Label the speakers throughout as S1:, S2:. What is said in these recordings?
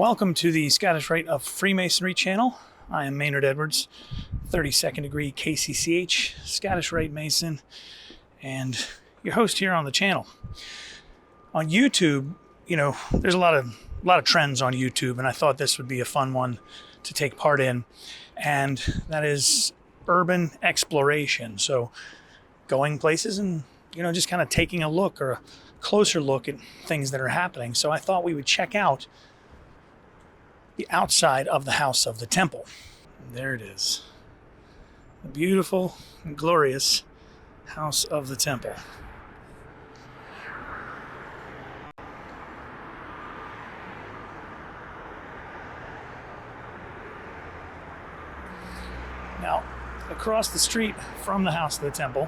S1: Welcome to the Scottish Rite of Freemasonry channel. I am Maynard Edwards, 32nd degree KCCH, Scottish Rite Mason, and your host here on the channel. On YouTube, there's a lot of trends on YouTube, and I thought this would be a fun one to take part in, and that is urban exploration. So going places and, just kind of taking a look or a closer look at things that are happening. So I thought we would check out the outside of the house of the temple. There it is. The beautiful and glorious house of the temple. Now, across the street from the house of the temple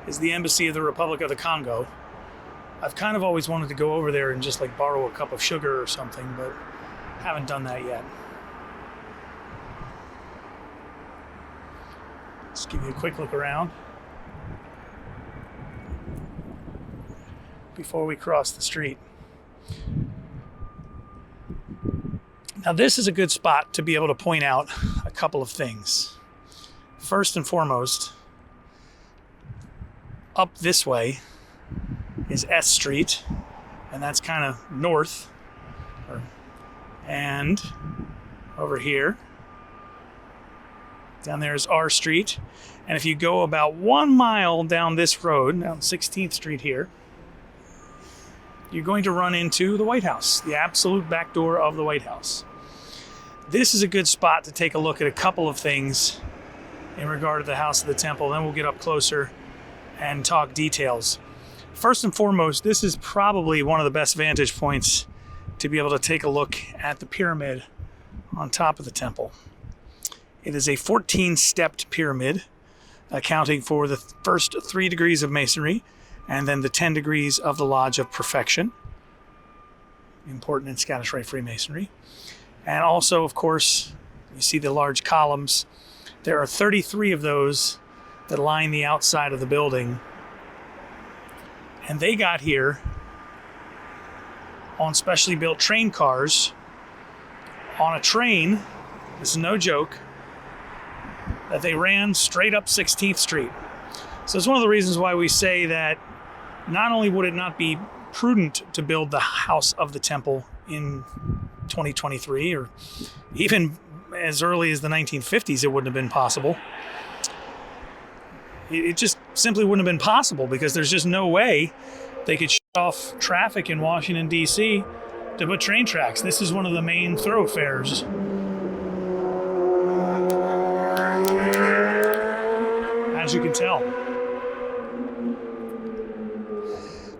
S1: is the embassy of the Republic of the Congo. I've kind of always wanted to go over there and just borrow a cup of sugar or something, but haven't done that yet. Let's give you a quick look around before we cross the street. Now, this is a good spot to be able to point out a couple of things. First and foremost, up this way is S Street, and that's kind of north. And over here, down there is R Street. And if you go about 1 mile down this road, down 16th Street here, you're going to run into the White House, the absolute back door of the White House. This is a good spot to take a look at a couple of things in regard to the house of the temple. Then we'll get up closer and talk details. First and foremost, this is probably one of the best vantage points to be able to take a look at the pyramid on top of the temple. It is a 14-stepped pyramid, accounting for the first 3 degrees of masonry and then the 10 degrees of the Lodge of Perfection. Important in Scottish Rite Freemasonry. And also, of course, you see the large columns. There are 33 of those that line the outside of the building. And they got here on specially built train cars on a train, this is no joke, that they ran straight up 16th Street. So it's one of the reasons why we say that not only would it not be prudent to build the house of the temple in 2023, or even as early as the 1950s, it wouldn't have been possible. It just simply wouldn't have been possible because there's just no way they could shut off traffic in Washington, D.C. to put train tracks. This is one of the main thoroughfares. As you can tell.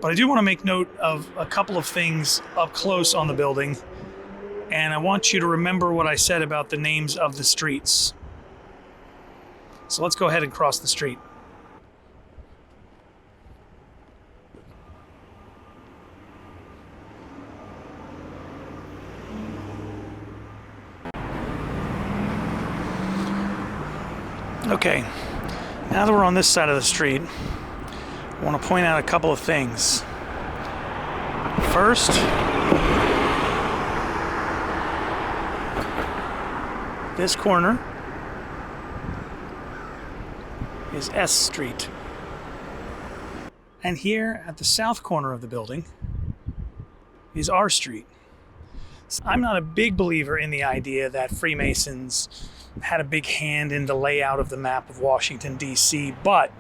S1: But I do want to make note of a couple of things up close on the building. And I want you to remember what I said about the names of the streets. So let's go ahead and cross the street. Okay, now that we're on this side of the street, I want to point out a couple of things. First, this corner is S Street. And here at the south corner of the building is R Street. So I'm not a big believer in the idea that Freemasons had a big hand in the layout of the map of Washington, D.C., but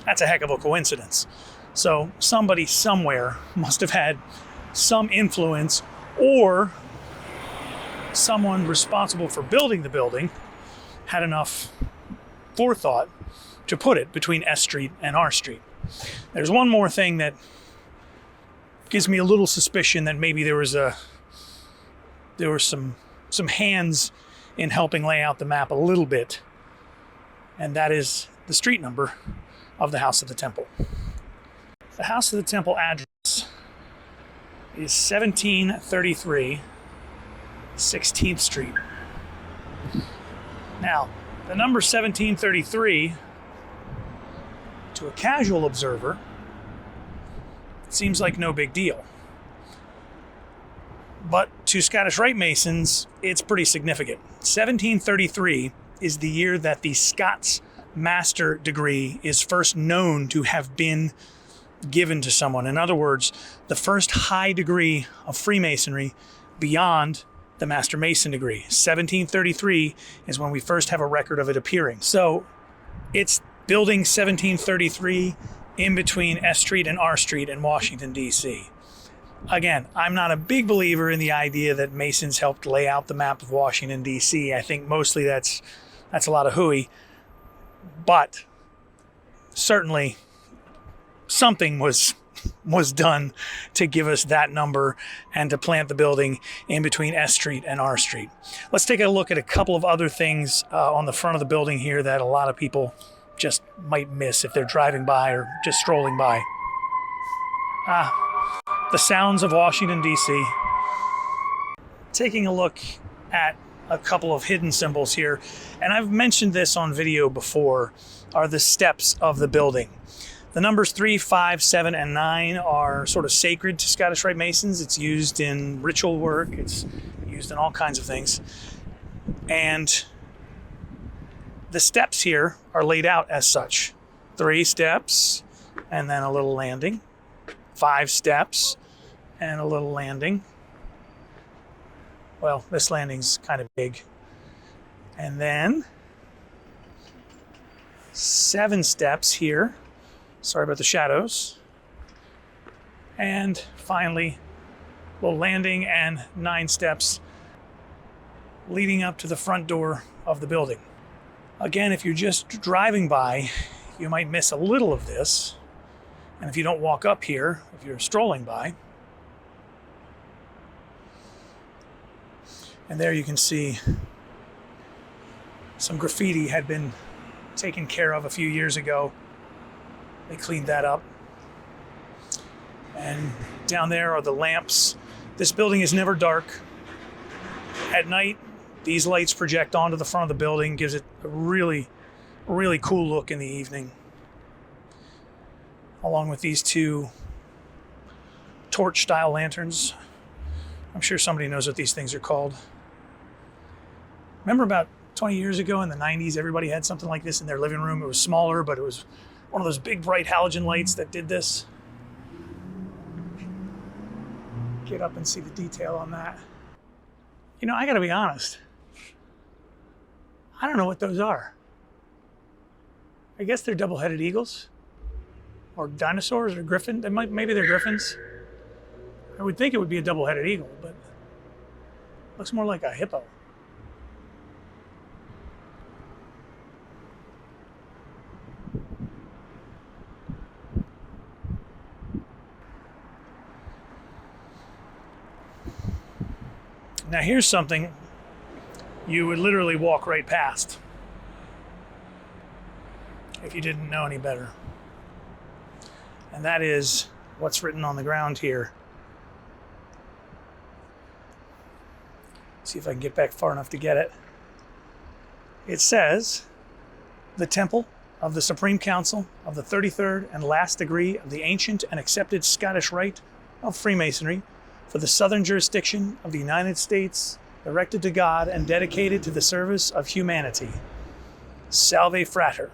S1: that's a heck of a coincidence. So somebody somewhere must have had some influence, or someone responsible for building the building had enough forethought to put it between S Street and R Street. There's one more thing that gives me a little suspicion that maybe there were some hands in helping lay out the map a little bit, and that is the street number of the house of the temple. The house of the temple address is 1733 16th Street. Now, the number 1733, to a casual observer, it seems like no big deal. But to Scottish Rite Masons, it's pretty significant. 1733 is the year that the Scots Master degree is first known to have been given to someone. In other words, the first high degree of Freemasonry beyond the Master Mason degree. 1733 is when we first have a record of it appearing. So it's building 1733 in between S Street and R Street in Washington, D.C. Again, I'm not a big believer in the idea that Masons helped lay out the map of Washington, D.C. I think mostly that's a lot of hooey. But certainly something was done to give us that number and to plant the building in between S Street and R Street. Let's take a look at a couple of other things on the front of the building here that a lot of people just might miss if they're driving by or just strolling by. The sounds of Washington, D.C. Taking a look at a couple of hidden symbols here, and I've mentioned this on video before, are the steps of the building. The numbers 3, 5, 7, and 9 are sort of sacred to Scottish Rite Masons. It's used in ritual work. It's used in all kinds of things. And the steps here are laid out as such. 3 steps, and then a little landing. 5 steps, and a little landing. Well, this landing's kind of big. And then 7 steps here. Sorry about the shadows. And finally, a little landing and 9 steps leading up to the front door of the building. Again, if you're just driving by, you might miss a little of this. And if you don't walk up here, if you're strolling by, and there you can see some graffiti had been taken care of a few years ago. They cleaned that up. And down there are the lamps. This building is never dark. At night, these lights project onto the front of the building, gives it a really, really cool look in the evening. Along with these 2 torch-style lanterns. I'm sure somebody knows what these things are called. Remember about 20 years ago in the 90s, everybody had something like this in their living room. It was smaller, but it was one of those big bright halogen lights that did this. Get up and see the detail on that. You know, I gotta be honest. I don't know what those are. I guess they're double-headed eagles. Or dinosaurs or griffin. Maybe they're griffins. I would think it would be a double-headed eagle, but it looks more like a hippo. Now here's something you would literally walk right past if you didn't know any better. And that is what's written on the ground here. See if I can get back far enough to get it. It says, "The Temple of the Supreme Council of the 33rd and last degree of the ancient and accepted Scottish Rite of Freemasonry for the Southern jurisdiction of the United States, erected to God and dedicated to the service of humanity. Salve Frater."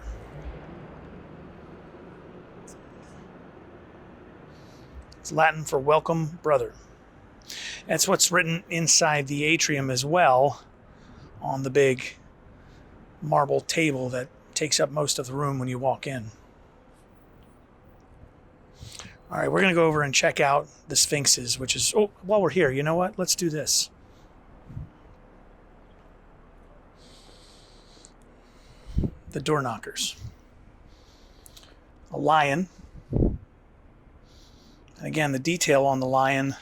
S1: It's Latin for welcome, brother. That's what's written inside the atrium as well on the big marble table that takes up most of the room when you walk in. All right, we're going to go over and check out the sphinxes, which is, while we're here, you know what? Let's do this. The door knockers. A lion. And again, the detail on the lion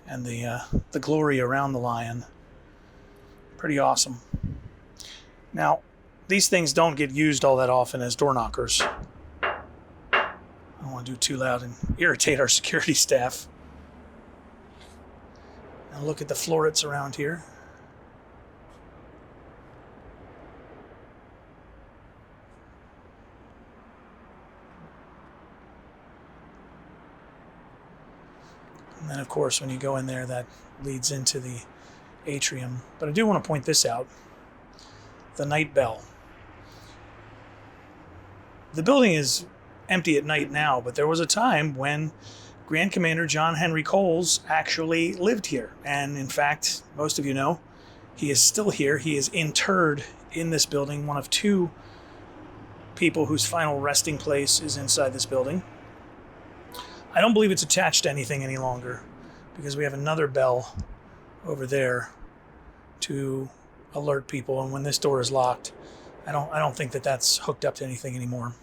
S1: and the glory around the lion, pretty awesome. Now, these things don't get used all that often as door knockers. I don't want to do too loud and irritate our security staff. And look at the florets around here. And then, of course, when you go in there, that leads into the atrium. But I do want to point this out. The night bell. The building is empty at night now, but there was a time when Grand Commander John Henry Coles actually lived here. And in fact, most of you know, he is still here. He is interred in this building, one of two people whose final resting place is inside this building. I don't believe it's attached to anything any longer because we have another bell over there to alert people. And when this door is locked, I don't think that that's hooked up to anything anymore.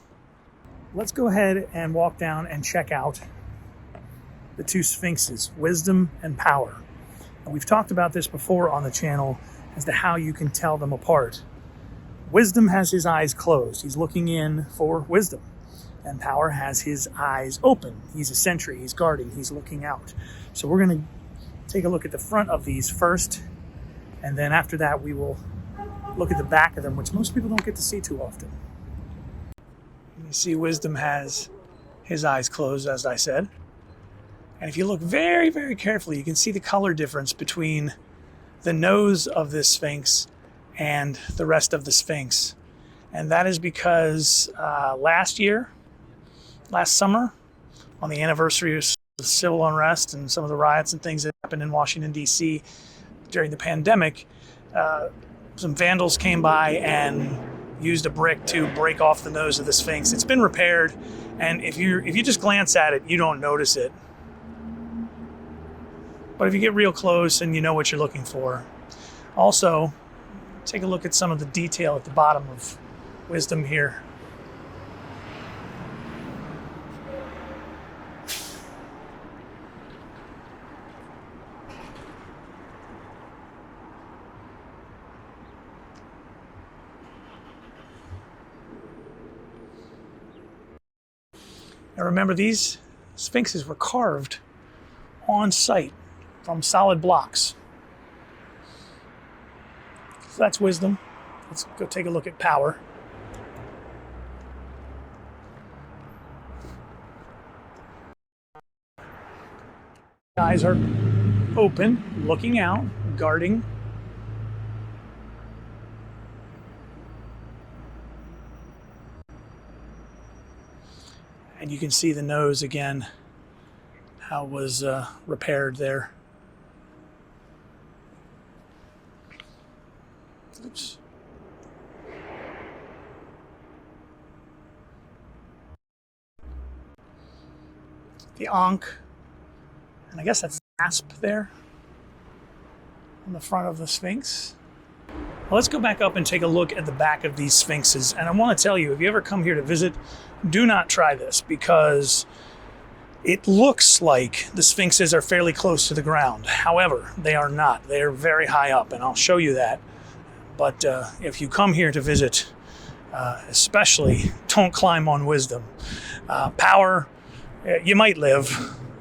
S1: Let's go ahead and walk down and check out the two sphinxes, wisdom and power. And we've talked about this before on the channel as to how you can tell them apart. Wisdom has his eyes closed. He's looking in for wisdom. And power has his eyes open. He's a sentry. He's guarding. He's looking out. So we're going to take a look at the front of these first. And then after that, we will look at the back of them, which most people don't get to see too often. You see wisdom has his eyes closed, as I said. And if you look very, very carefully, you can see the color difference between the nose of this sphinx and the rest of the sphinx. And that is because last summer, on the anniversary of the civil unrest and some of the riots and things that happened in Washington, D.C. during the pandemic, some vandals came by and used a brick to break off the nose of the sphinx. It's been repaired, and if you just glance at it, you don't notice it. But if you get real close and you know what you're looking for. Also, take a look at some of the detail at the bottom of wisdom here. Now remember, these sphinxes were carved on site from solid blocks. So that's wisdom. Let's go take a look at power. Eyes are open, looking out, guarding. And you can see the nose again, how it was repaired there. Oops. The ankh, and I guess that's the asp there on the front of the sphinx. Well, let's go back up and take a look at the back of these sphinxes. And I want to tell you, if you ever come here to visit, do not try this because it looks like the sphinxes are fairly close to the ground. However, they are not. They are very high up, and I'll show you that. But if you come here to visit, especially, don't climb on wisdom. Power, you might live.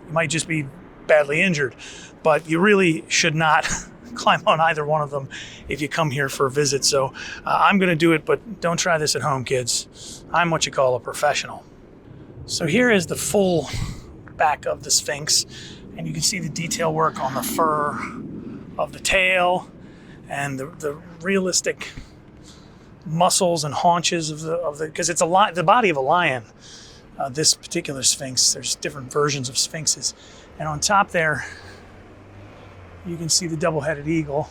S1: You might just be badly injured. But you really should not climb on either one of them if you come here for a visit. So I'm going to do it, but don't try this at home, kids. I'm what you call a professional. So here is the full back of the Sphinx, and you can see the detail work on the fur of the tail and the realistic muscles and haunches of the because it's the body of a lion. This particular Sphinx. There's different versions of Sphinxes, and on top there, you can see the double-headed eagle.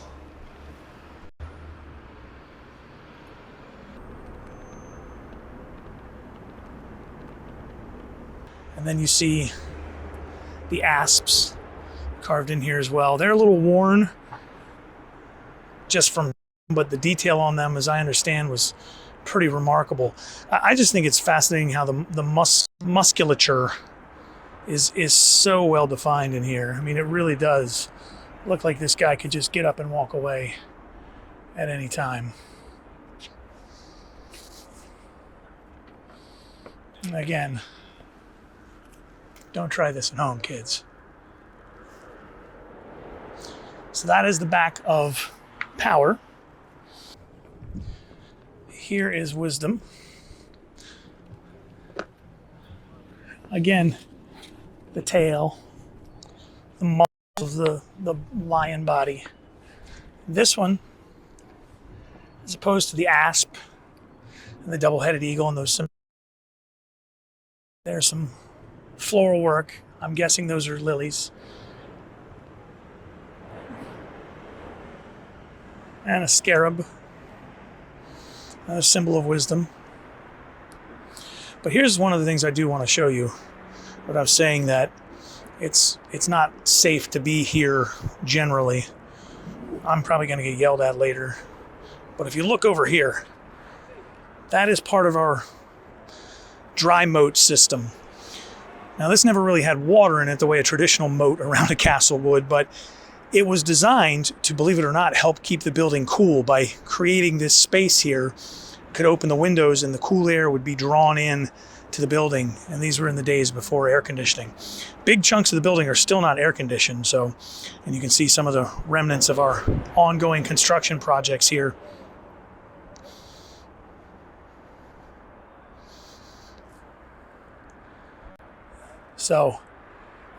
S1: And then you see the asps carved in here as well. They're a little worn just from, but the detail on them, as I understand, was pretty remarkable. I just think it's fascinating how the musculature is so well defined in here. I mean, it really does look like this guy could just get up and walk away at any time. And again, don't try this at home, kids. So that is the back of power. Here is wisdom. Again, the tail, the the lion body. This one, as opposed to the asp and the double-headed eagle and there's some floral work. I'm guessing those are lilies. And a scarab, a symbol of wisdom. But here's one of the things I do want to show you. What I was saying, that it's not safe to be here generally. I'm probably going to get yelled at later. But if you look over here, that is part of our dry moat system. Now, this never really had water in it the way a traditional moat around a castle would, but it was designed to, believe it or not, help keep the building cool by creating this space here. Could open the windows and the cool air would be drawn in to the building. And these were in the days before air conditioning. Big chunks of the building are still not air conditioned. So, and you can see some of the remnants of our ongoing construction projects here. So,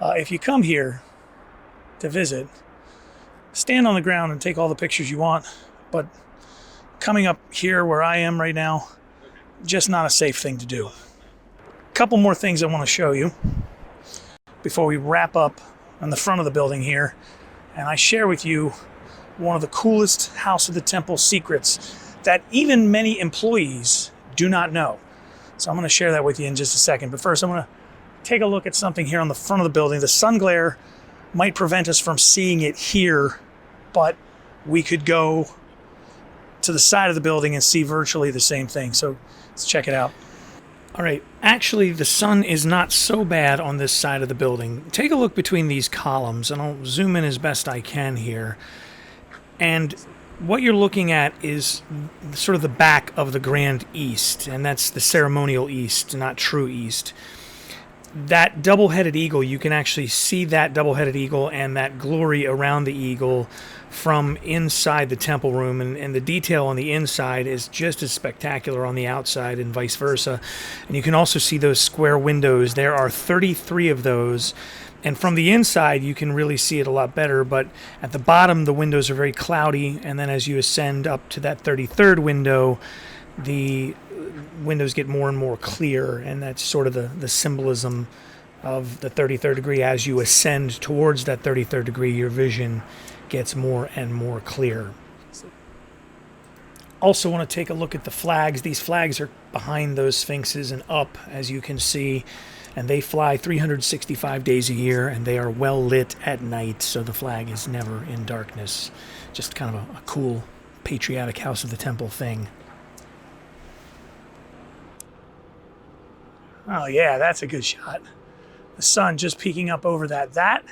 S1: if you come here to visit, stand on the ground and take all the pictures you want, but coming up here where I am right now, just not a safe thing to do. A couple more things I want to show you before we wrap up on the front of the building here, and I share with you one of the coolest House of the Temple secrets that even many employees do not know. So I'm going to share that with you in just a second, but first I'm going to take a look at something here on the front of the building. The sun glare might prevent us from seeing it here, but we could go to the side of the building and see virtually the same thing. So let's check it out. All right, actually the sun is not so bad on this side of the building. Take a look between these columns, and I'll zoom in as best I can here. And what you're looking at is sort of the back of the grand east, and that's the ceremonial east, not true east. That double-headed eagle, you can actually see that double-headed eagle and that glory around the eagle from inside the temple room, and the detail on the inside is just as spectacular on the outside and vice versa. And you can also see those square windows. There are 33 of those, and from the inside you can really see it a lot better, but at the bottom the windows are very cloudy, and then as you ascend up to that 33rd window, the windows get more and more clear, and that's sort of the symbolism of the 33rd degree. As you ascend towards that 33rd degree, your vision gets more and more clear. Also want to take a look at the flags. These flags are behind those sphinxes and up, as you can see, and they fly 365 days a year, and they are well lit at night, so the flag is never in darkness. Just kind of a cool patriotic House of the Temple thing. Oh yeah, that's a good shot. The sun just peeking up over that. That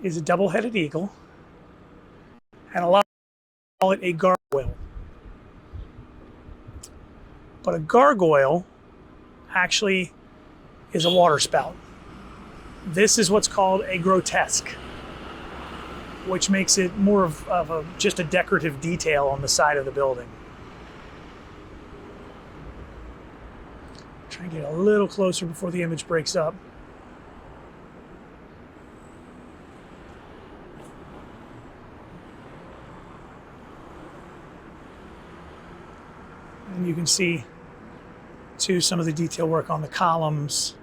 S1: is a double-headed eagle, and a lot call it a gargoyle. But a gargoyle actually is a water spout. This is what's called a grotesque, which makes it more of just a decorative detail on the side of the building. Try and get a little closer before the image breaks up. And you can see, too, some of the detail work on the columns.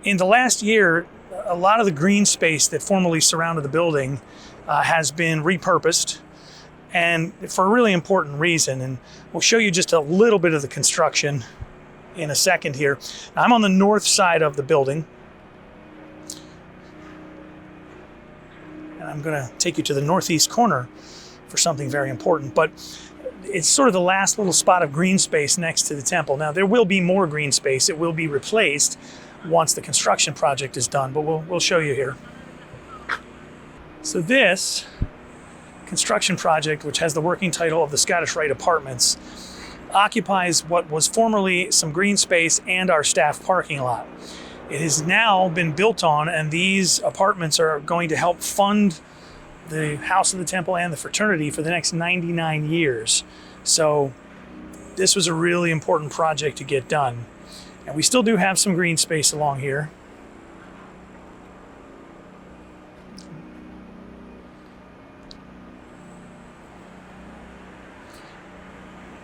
S1: In the last year, a lot of the green space that formerly surrounded the building has been repurposed, and for a really important reason. And we'll show you just a little bit of the construction in a second here. Now, I'm on the north side of the building, and I'm going to take you to the northeast corner for something very important, but it's sort of the last little spot of green space next to the temple. Now, there will be more green space. It will be replaced once the construction project is done, but we'll show you here. So this construction project, which has the working title of the Scottish Rite Apartments, occupies what was formerly some green space and our staff parking lot. It has now been built on, and these apartments are going to help fund the House of the Temple and the fraternity for the next 99 years. So this was a really important project to get done. And we still do have some green space along here.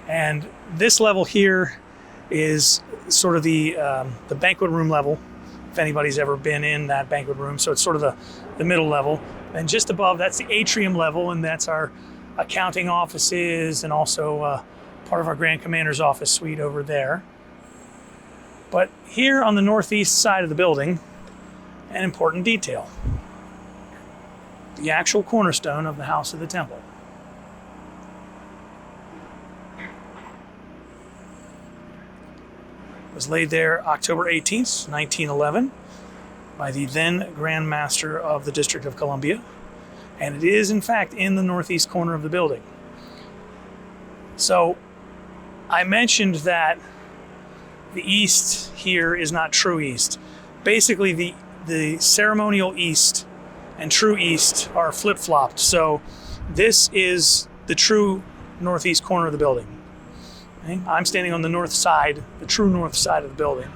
S1: And this level here is sort of the banquet room level, if anybody's ever been in that banquet room. So it's sort of the middle level. And just above, that's the atrium level, and that's our accounting offices and also part of our Grand Commander's office suite over there. But here on the northeast side of the building, an important detail. The actual cornerstone of the House of the Temple. It was laid there October 18th, 1911, by the then Grand Master of the District of Columbia, and it is in fact in the northeast corner of the building. So I mentioned that the east here is not true east. Basically the ceremonial east and true east are flip-flopped. So this is the true northeast corner of the building. Okay? I'm standing on the north side, the true north side of the building.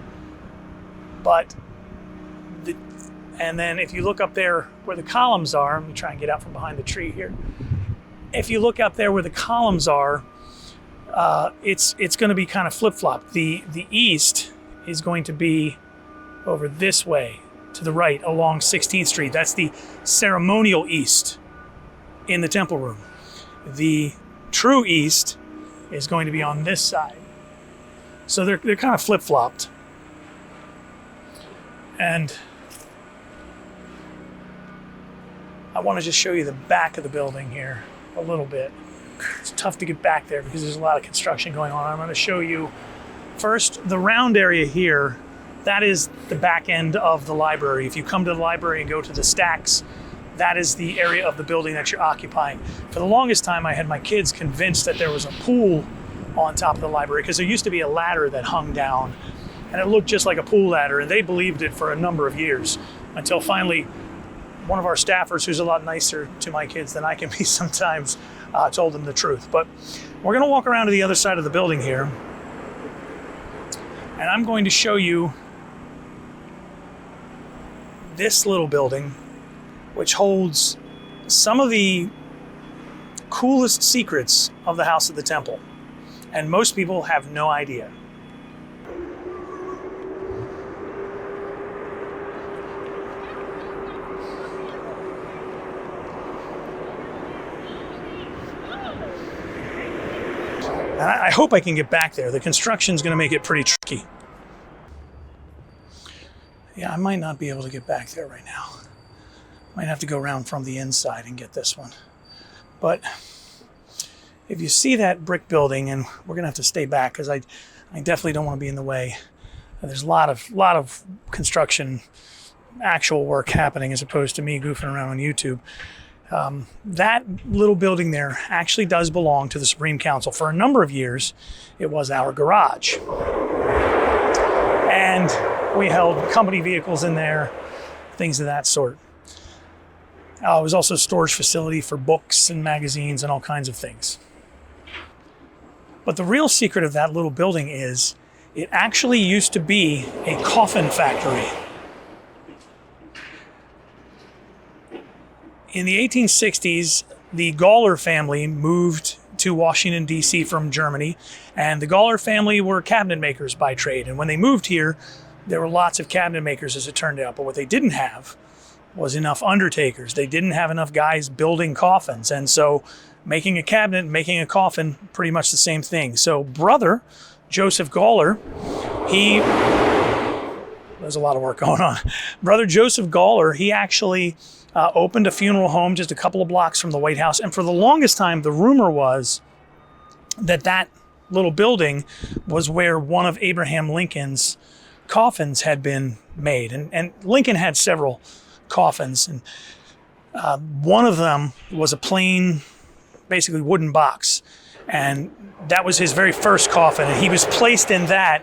S1: And then if you look up there where the columns are, let me try and get out from behind the tree here. If you look up there where the columns are, it's going to be kind of flip-flopped. The east is going to be over this way to the right along 16th Street. That's the ceremonial east in the temple room. The true east is going to be on this side. So they're kind of flip-flopped. And I want to just show you the back of the building here a little bit. It's tough to get back there because there's a lot of construction going on. I'm going to show you first the round area here. That is the back end of the library. If you come to the library and go to the stacks, that is the area of the building that you're occupying. For the longest time, I had my kids convinced that there was a pool on top of the library because there used to be a ladder that hung down and it looked just like a pool ladder, and they believed it for a number of years until finally one of our staffers, who's a lot nicer to my kids than I can be sometimes, told them the truth. But we're going to walk around to the other side of the building here, and I'm going to show you this little building, which holds some of the coolest secrets of the House of the Temple, and most people have no idea. And I hope I can get back there. The construction's going to make it pretty tricky. Yeah, I might not be able to get back there right now. Might have to go around from the inside and get this one. But if you see that brick building, and we're going to have to stay back because I definitely don't want to be in the way. There's a lot of construction, actual work happening as opposed to me goofing around on YouTube. That little building there actually does belong to the Supreme Council. For a number of years, it was our garage. And we held company vehicles in there, things of that sort. It was also a storage facility for books and magazines and all kinds of things. But the real secret of that little building is it actually used to be a coffin factory. In the 1860s, the Gawler family moved to Washington, D.C. from Germany, and the Gawler family were cabinet makers by trade. And when they moved here, there were lots of cabinet makers, as it turned out. But what they didn't have was enough undertakers. They didn't have enough guys building coffins. And so making a cabinet, making a coffin, pretty much the same thing. So brother, Joseph Gawler, there's a lot of work going on. Brother Joseph Gawler, he actually opened a funeral home just a couple of blocks from the White House. And for the longest time, the rumor was that little building was where one of Abraham Lincoln's coffins had been made. And Lincoln had several coffins. And one of them was a plain, basically wooden box. And that was his very first coffin. And he was placed in that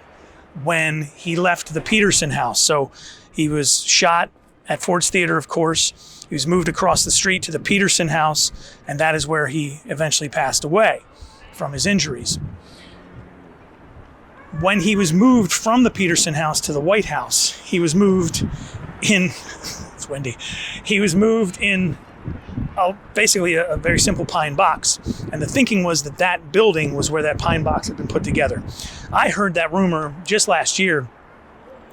S1: when he left the Peterson house. So he was shot at Ford's Theater, of course. He was moved across the street to the Peterson house, and that is where he eventually passed away from his injuries. When he was moved from the Peterson house to the White House, he was moved in, it's windy, he was moved in basically a very simple pine box. And the thinking was that that building was where that pine box had been put together. I heard that rumor just last year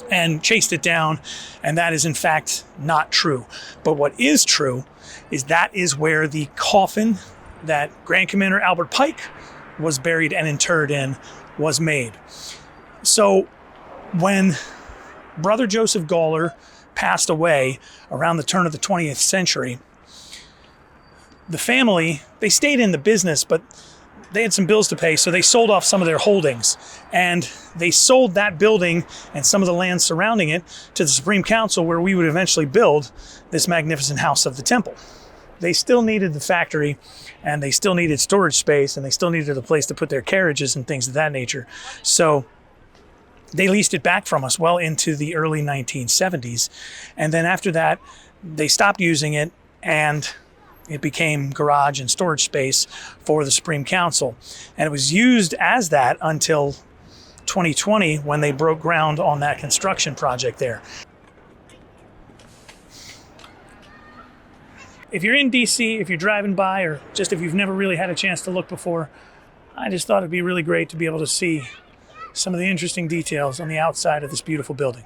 S1: and chased it down, and that is in fact not true. But what is true is that is where the coffin that Grand Commander Albert Pike was buried and interred in was made. So when Brother Joseph Gawler passed away around the turn of the 20th century, the family, they stayed in the business, but they had some bills to pay, so they sold off some of their holdings. And they sold that building and some of the land surrounding it to the Supreme Council, where we would eventually build this magnificent house of the temple. They still needed the factory, and they still needed storage space, and they still needed a place to put their carriages and things of that nature. So they leased it back from us well into the early 1970s. And then after that, they stopped using it, and it became garage and storage space for the Supreme Council. And it was used as that until 2020, when they broke ground on that construction project there. If you're in DC, if you're driving by, or just if you've never really had a chance to look before, I just thought it'd be really great to be able to see some of the interesting details on the outside of this beautiful building.